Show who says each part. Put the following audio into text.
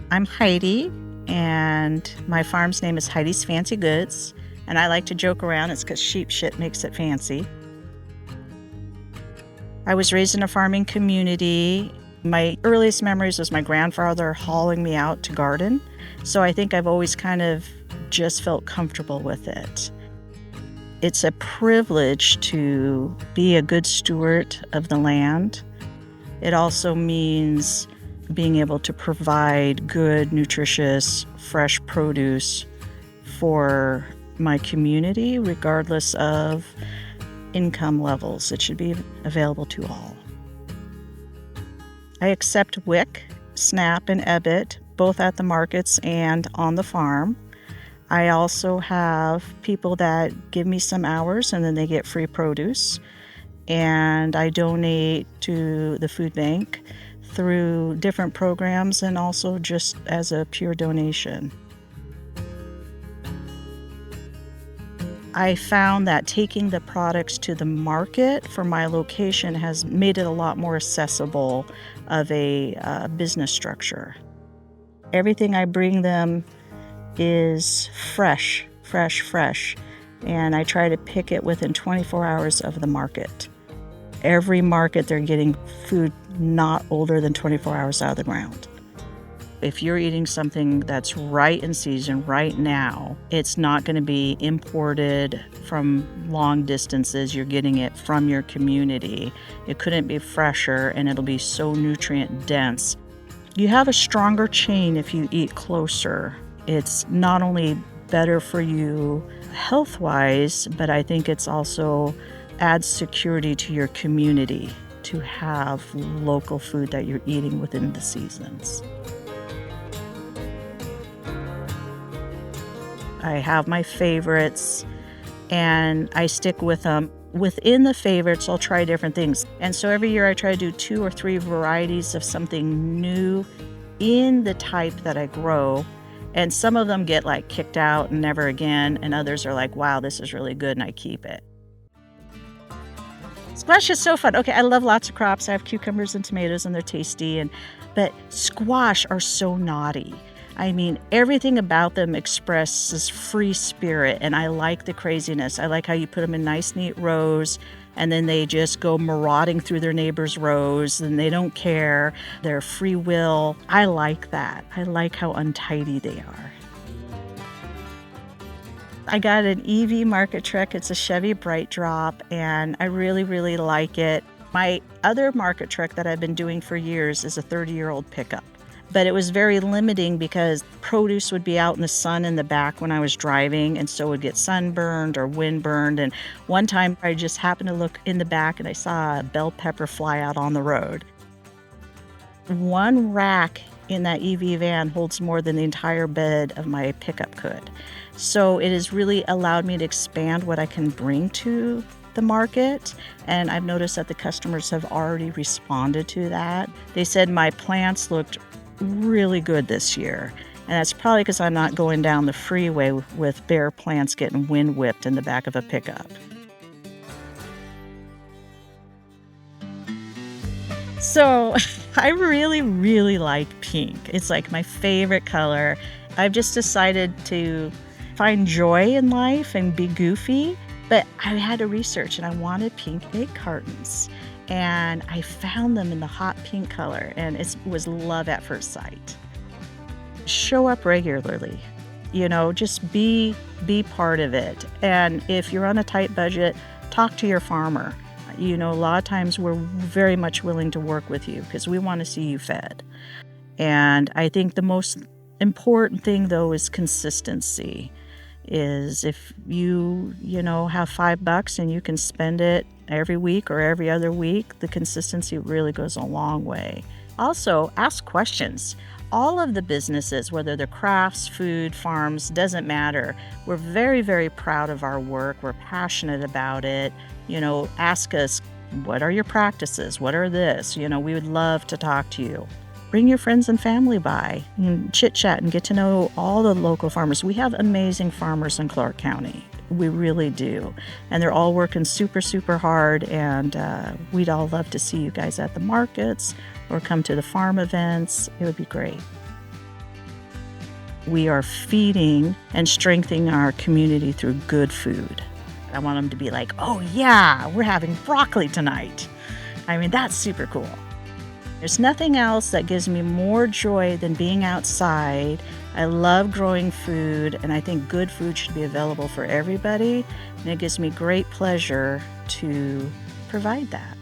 Speaker 1: I'm Heidi, and my farm's name is Heidi's Fancy Goods, and I like to joke around it's because sheep shit makes it fancy. I was raised in a farming community. My earliest memories was my grandfather hauling me out to garden, so I think I've always kind of just felt comfortable with it. It's a privilege to be a good steward of the land. It also means being able to provide good, nutritious, fresh produce for my community, regardless of income levels. It should be available to all. I accept WIC, SNAP, and EBIT, both at the markets and on the farm. I also have people that give me some hours and then they get free produce. And I donate to the food bank through different programs and also just as a pure donation. I found that taking the products to the market for my location has made it a lot more accessible of a business structure. Everything I bring them is fresh, and I try to pick it within 24 hours of the market. Every market, they're getting food not older than 24 hours out of the ground. If you're eating something that's right in season right now, it's not going to be imported from long distances. You're getting it from your community. It couldn't be fresher, and it'll be so nutrient dense. You have a stronger chain if you eat closer. It's not only better for you health-wise, but I think it's also adds security to your community to have local food that you're eating within the seasons. I have my favorites and I stick with them. Within the favorites, I'll try different things. And so every year I try to do 2 or 3 varieties of something new in the type that I grow. And some of them get like kicked out and never again. And others are like, wow, this is really good, and I keep it. Squash is so fun. Okay, I love lots of crops. I have cucumbers and tomatoes, and they're tasty. But squash are so naughty. I mean, everything about them expresses free spirit, and I like the craziness. I like how you put them in nice, neat rows, and then they just go marauding through their neighbors' rows, and they don't care. They're free will. I like that. I like how untidy they are. I got an EV market truck. It's a Chevy Bright Drop, and I really, really like it. My other market truck that I've been doing for years is a 30-year-old pickup. But it was very limiting because produce would be out in the sun in the back when I was driving, and so it would get sunburned or windburned. And one time I just happened to look in the back and I saw a bell pepper fly out on the road. One rack in that EV van holds more than the entire bed of my pickup could. So it has really allowed me to expand what I can bring to the market, and I've noticed that the customers have already responded to that. They said my plants looked really good this year, and that's probably because I'm not going down the freeway with bare plants getting wind whipped in the back of a pickup. So I really, really like pink. It's like my favorite color. I've just decided to find joy in life and be goofy, but I had to research and I wanted pink egg cartons. And I found them in the hot pink color, and it was love at first sight. Show up regularly, just be part of it. And if you're on a tight budget, talk to your farmer. A lot of times we're very much willing to work with you because we want to see you fed. And I think the most important thing, though, is consistency. Is if you have $5 and you can spend it every week or every other week, the consistency really goes a long way. Also, ask questions. All of the businesses, whether they're crafts, food, farms, doesn't matter. We're very, very proud of our work. We're passionate about it. Ask us, what are your practices? What are this? We would love to talk to you. Bring your friends and family by and chit-chat and get to know all the local farmers. We have amazing farmers in Clark County. We really do. And they're all working super, super hard. And we'd all love to see you guys at the markets or come to the farm events. It would be great. we are feeding and strengthening our community through good food. I want them to be like, oh yeah, we're having broccoli tonight. I mean, that's super cool. There's nothing else that gives me more joy than being outside. I love growing food, and I think good food should be available for everybody, and it gives me great pleasure to provide that.